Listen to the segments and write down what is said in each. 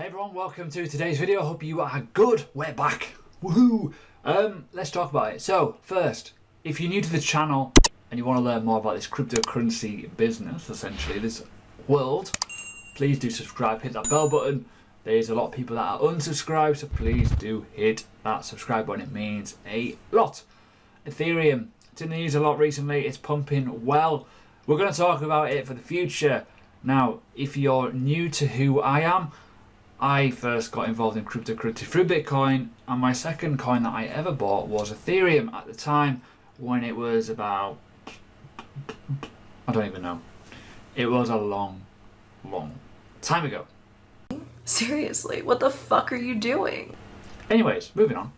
everyone, welcome to today's video. Hope you are good. We're back. Woohoo! Let's talk about it. So first, if you're new to the channel and you want to learn more about this cryptocurrency business, essentially this world, please do subscribe, hit that bell button. There's a lot of people that are unsubscribed, so please do hit that subscribe button. It means a lot. Ethereum, it's in the news a lot recently. It's pumping well. We're going to talk about it for the future. Now, if you're new to who I am, I first got involved in cryptocurrency through Bitcoin, and my second coin that I ever bought was Ethereum at the time when it was about, I don't even know. It was a long time ago. Seriously, what the fuck are you doing? Anyways, moving on.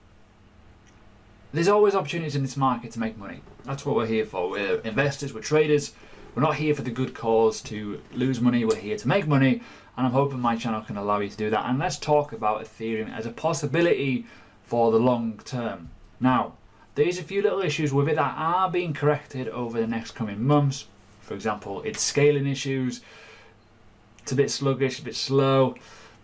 There's always opportunities in this market to make money. That's what we're here for. We're investors, we're traders. We're not here for the good cause to lose money. We're here to make money, and I'm hoping my channel can allow you to do that. And let's talk about Ethereum as a possibility for the long term. Now, there's a few little issues with it that are being corrected over the next coming months. For example, its scaling issues. It's a bit sluggish, a bit slow,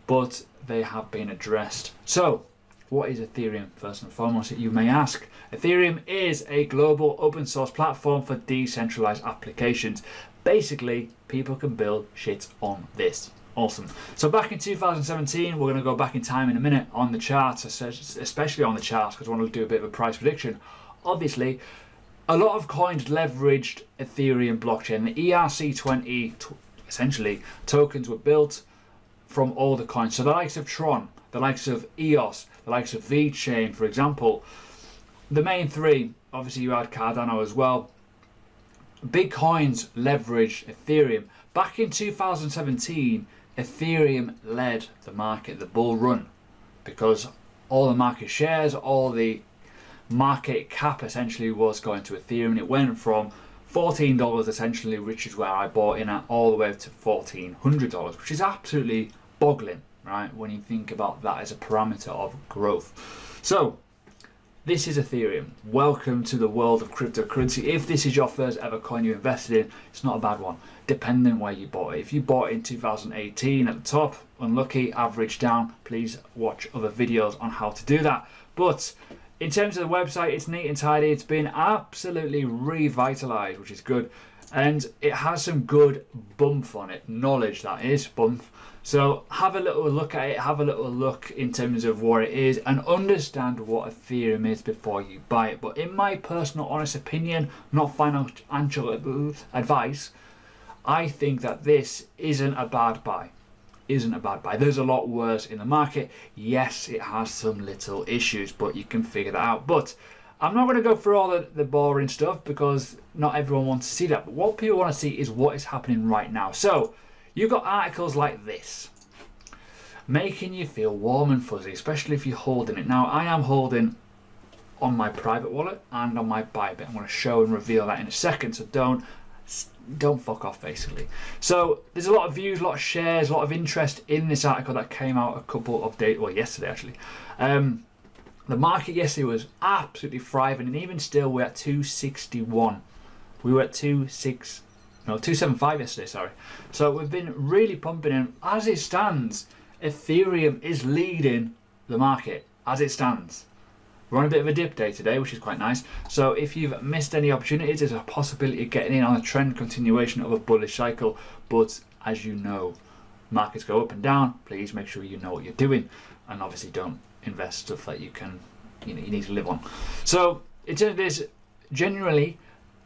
but they have been addressed. So, what is Ethereum? First and foremost, you may ask. Ethereum is a global open source platform for decentralized applications. Basically, people can build shit on this. Awesome. So back in 2017, we're going to go back in time in a minute on the charts, especially on the charts, because I want to do a bit of a price prediction. Obviously, a lot of coins leveraged Ethereum blockchain. The ERC20, essentially, tokens were built from all the coins. So the likes of Tron, the likes of EOS, the likes of VeChain, for example. The main three, obviously you had Cardano as well. Big coins leveraged Ethereum. Back in 2017, Ethereum led the market, the bull run, because all the market shares, all the market cap essentially was going to Ethereum. It went from $14 essentially, which is where I bought in at, all the way to $1,400, which is absolutely boggling, right, when you think about that as a parameter of growth. So this is Ethereum. Welcome to the world of cryptocurrency. If this is your first ever coin you invested in, it's not a bad one, depending where you bought it. If you bought it in 2018 at the top, unlucky, average down, please watch other videos on how to do that. But in terms of the website, it's neat and tidy. It's been absolutely revitalized, which is good. And it has some good bump on it, knowledge that is, bump. So have a little look at it, have a little look in terms of what it is, and understand what Ethereum is before you buy it. But in my personal honest opinion, not financial advice, I think that this isn't a bad buy. Isn't a bad buy. There's a lot worse in the market. Yes, it has some little issues, but you can figure that out. But I'm not going to go through all the boring stuff because not everyone wants to see that. But what people want to see is what is happening right now. So you've got articles like this, making you feel warm and fuzzy, especially if you're holding it. Now, I am holding on my private wallet and on my Bybit. I'm going to show and reveal that in a second, so don't fuck off, basically. So there's a lot of views, a lot of shares, a lot of interest in this article that came out a couple of days, well, yesterday actually. The market yesterday was absolutely thriving, and even still we're at 261. We were at 275 yesterday, sorry. So we've been really pumping, and as it stands, Ethereum is leading the market, as it stands. We're on a bit of a dip day today, which is quite nice. So if you've missed any opportunities, there's a possibility of getting in on a trend continuation of a bullish cycle. But as you know, markets go up and down. Please make sure you know what you're doing, and obviously don't invest stuff that you need to live on. So in terms of this, generally,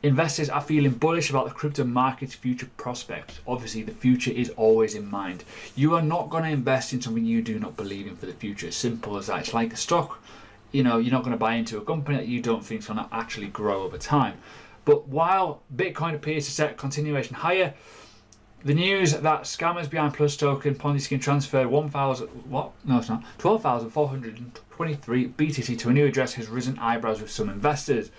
investors are feeling bullish about the crypto market's future prospects. Obviously, the future is always in mind. You are not going to invest in something you do not believe in for the future. As simple as that. It's like a stock. You're not going to buy into a company that you don't think is going to actually grow over time. But while Bitcoin appears to set continuation higher, the news that scammers behind Plus token Ponzi scheme transferred 12,423 BTC to a new address has risen eyebrows with some investors.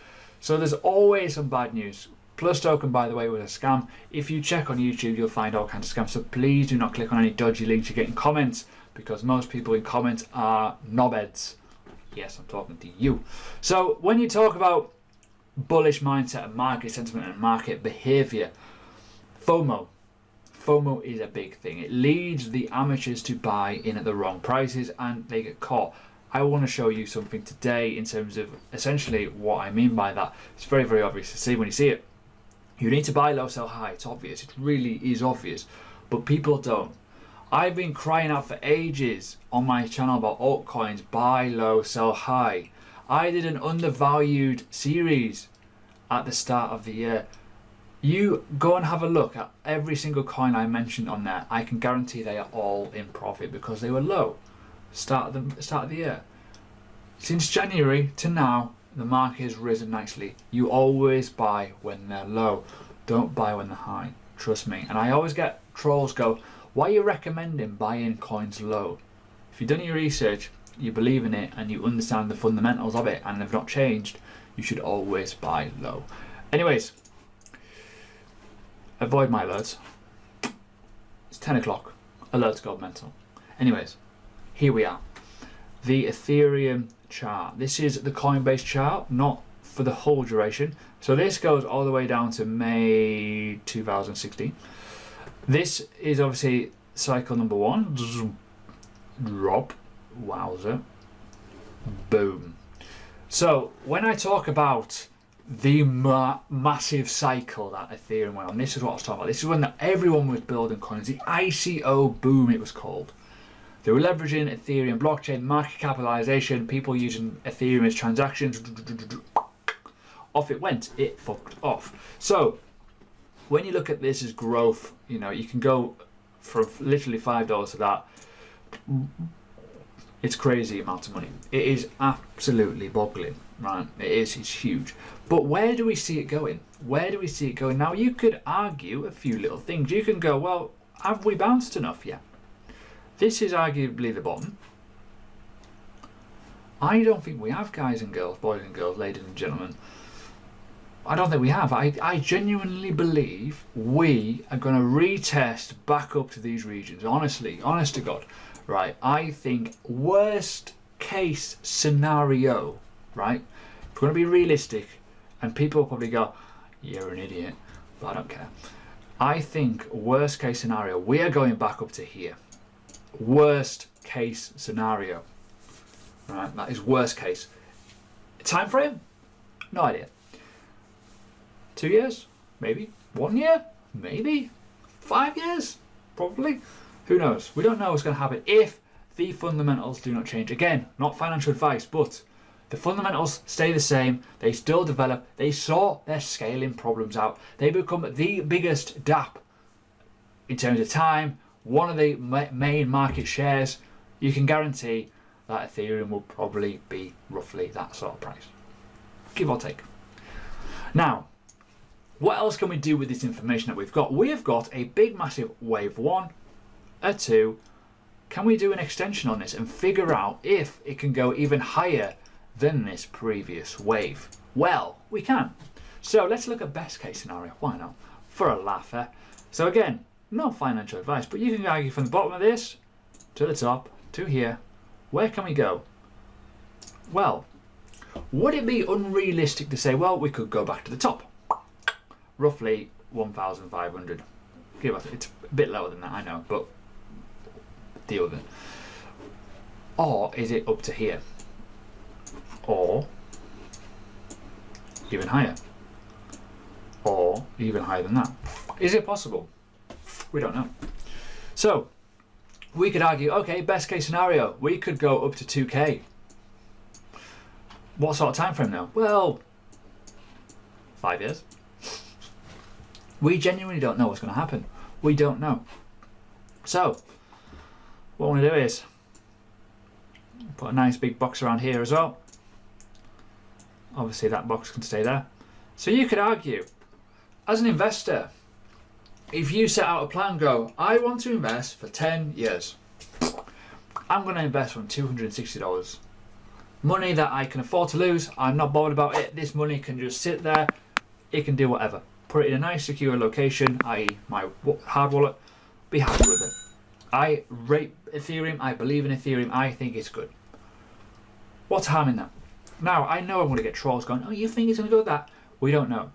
So there's always some bad news. Plus token, by the way, was a scam. If you check on YouTube, you'll find all kinds of scams. So please do not click on any dodgy links you get in comments, because most people in comments are knobheads. Yes, I'm talking to you. So when you talk about bullish mindset and market sentiment and market behavior, FOMO FOMO is a big thing. It leads the amateurs to buy in at the wrong prices and they get caught. I want to show you something today in terms of essentially what I mean by that. It's very, very obvious to see when you see it. You need to buy low, sell high. It's obvious. It really is obvious. But people don't. I've been crying out for ages on my channel about altcoins. Buy low, sell high. I did an undervalued series at the start of the year. You go and have a look at every single coin I mentioned on there. I can guarantee they are all in profit because they were low. Start of the year. Since January to now, the market has risen nicely. You always buy when they're low. Don't buy when they're high. Trust me. And I always get trolls go, why are you recommending buying coins low? If you've done your research, you believe in it, and you understand the fundamentals of it, and they've not changed, you should always buy low. Anyways, avoid my alerts. It's 10 o'clock. Alerts go mental. Anyways, here we are. The Ethereum chart. This is the Coinbase chart, not for the whole duration. So this goes all the way down to May 2016. This is obviously cycle number 1. Drop. Wowzer. Boom. So when I talk about the massive cycle that Ethereum went on, this is what I was talking about. This is when everyone was building coins. The ICO boom, it was called. They were leveraging Ethereum blockchain, market capitalization, people using Ethereum as transactions. Off it went. It fucked off. So when you look at this as growth, you know, you can go from literally $5 to that. It's crazy amount of money. It is absolutely boggling, right? It's huge. But where do we see it going? Where do we see it going? Now, you could argue a few little things. You can go, well, have we bounced enough yet? This is arguably the bottom. I don't think we have, guys and girls, boys and girls, ladies and gentlemen. I don't think we have. I genuinely believe we are going to retest back up to these regions. Honestly, honest to God. Right, I think worst case scenario, right? If we're going to be realistic, and people will probably go, you're an idiot, but I don't care. I think worst case scenario, we are going back up to here. Worst case scenario. Right, that is worst case. Time frame? No idea. 2 years? Maybe. 1 year? Maybe. 5 years? Probably. Who knows? We don't know what's going to happen if the fundamentals do not change. Again, not financial advice, but the fundamentals stay the same. They still develop. They sort their scaling problems out. They become the biggest DApp in terms of time, one of the main market shares. You can guarantee that Ethereum will probably be roughly that sort of price, give or take. Now, what else can we do with this information that we've got? We have got a big, massive wave 1. A 2, can we do an extension on this and figure out if it can go even higher than this previous wave? Well, we can. So let's look at best case scenario. Why not? For a laugh, eh? So again, not financial advice, but you can argue from the bottom of this to the top to here. Where can we go? Well, would it be unrealistic to say, well, we could go back to the top? Roughly 1,500. It's a bit lower than that, I know, but deal with it. Or is it up to here? Or even higher? Or even higher than that? Is it possible? We don't know. So we could argue, okay, best case scenario, we could go up to 2K. What sort of time frame now? Well, 5 years. We genuinely don't know what's going to happen. We don't know. So what I want to do is put a nice big box around here as well. Obviously that box can stay there. So you could argue, as an investor, if you set out a plan, go, I want to invest for 10 years. I'm going to invest from $260. Money that I can afford to lose. I'm not bothered about it. This money can just sit there. It can do whatever. Put it in a nice secure location, i.e. my hard wallet. Be happy with it. I rate Ethereum. I believe in Ethereum. I think it's good. What's harm in that? Now, I know I'm going to get trolls going, oh, you think it's going to go that? We don't know.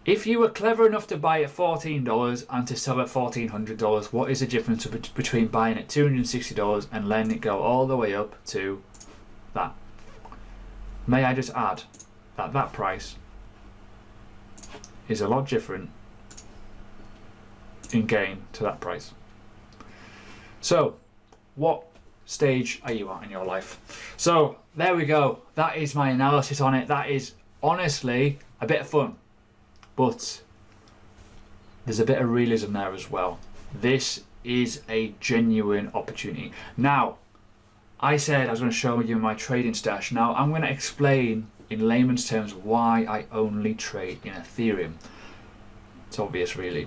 If you were clever enough to buy at $14 and to sell at $1,400, what is the difference between buying at $260 and letting it go all the way up to that? May I just add that that price is a lot different in gain to that price. So, what stage are you at in your life? So, there we go. That is my analysis on it. That is honestly a bit of fun. But there's a bit of realism there as well. This is a genuine opportunity. Now, I said I was going to show you my trading stash. Now, I'm going to explain in layman's terms why I only trade in Ethereum. It's obvious, really.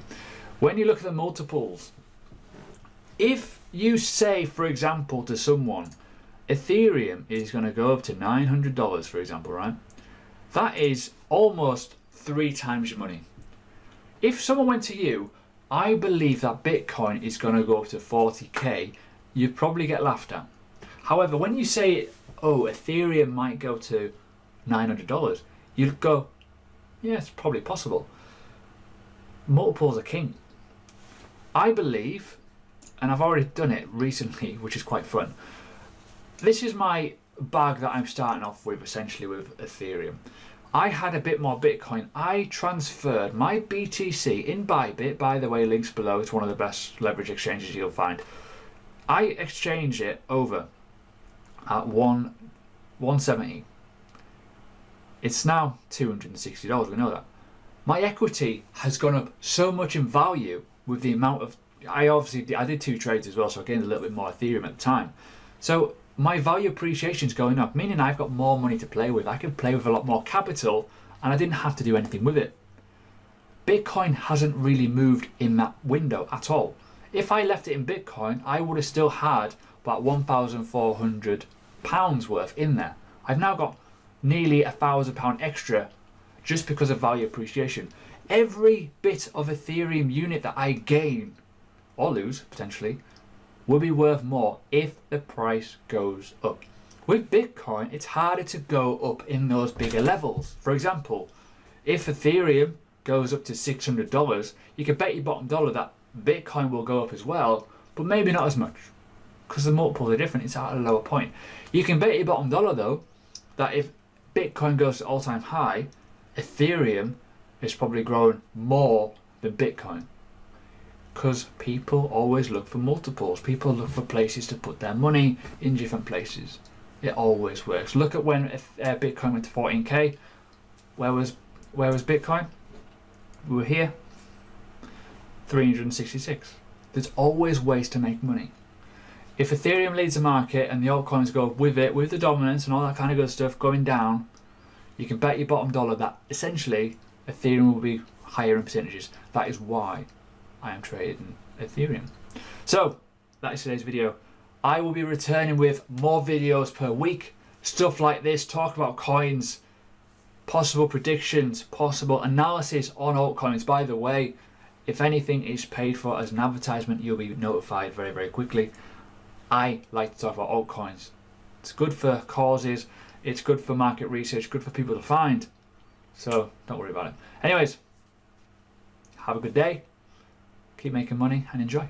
When you look at the multiples, if you say, for example, to someone, Ethereum is going to go up to $900, for example, right? That is almost 3 times your money. If someone went to you, I believe that Bitcoin is going to go up to 40k, you'd probably get laughed at. However, when you say, oh, Ethereum might go to $900, you'd go, yeah, it's probably possible. Multiples are king. I believe, and I've already done it recently, which is quite fun. This is my bag that I'm starting off with, essentially with Ethereum. I had a bit more Bitcoin. I transferred my BTC in Bybit, by the way, links below. It's one of the best leverage exchanges you'll find. I exchanged it over at 170. It's now $260, we know that. My equity has gone up so much in value with the amount of, I did 2 trades as well, so I gained a little bit more Ethereum at the time. So my value appreciation is going up, meaning I've got more money to play with. I can play with a lot more capital and I didn't have to do anything with it. Bitcoin hasn't really moved in that window at all. If I left it in Bitcoin, I would have still had about £1,400 worth in there. I've now got nearly £1,000 extra just because of value appreciation. Every bit of Ethereum unit that I gain or lose potentially will be worth more if the price goes up. With Bitcoin, it's harder to go up in those bigger levels. For example, if Ethereum goes up to $600, you can bet your bottom dollar that Bitcoin will go up as well, but maybe not as much because the multiples are different. It's at a lower point. You can bet your bottom dollar though that if Bitcoin goes to all-time high, Ethereum is probably growing more than Bitcoin. Because people always look for multiples. People look for places to put their money in different places. It always works. Look at when Bitcoin went to 14k. Where was Bitcoin? We were here. 366. There's always ways to make money. If Ethereum leads the market and the altcoins go with it, with the dominance and all that kind of good stuff going down, you can bet your bottom dollar that essentially Ethereum will be higher in percentages. That is why I am trading Ethereum. So that is today's video. I will be returning with more videos per week, stuff like this, talk about coins, possible predictions, possible analysis on altcoins. By the way, if anything is paid for as an advertisement, you'll be notified very, very quickly. I like to talk about altcoins. It's good for causes, it's good for market research, good for people to find. So don't worry about it. Anyways, have a good day. Keep making money and enjoy.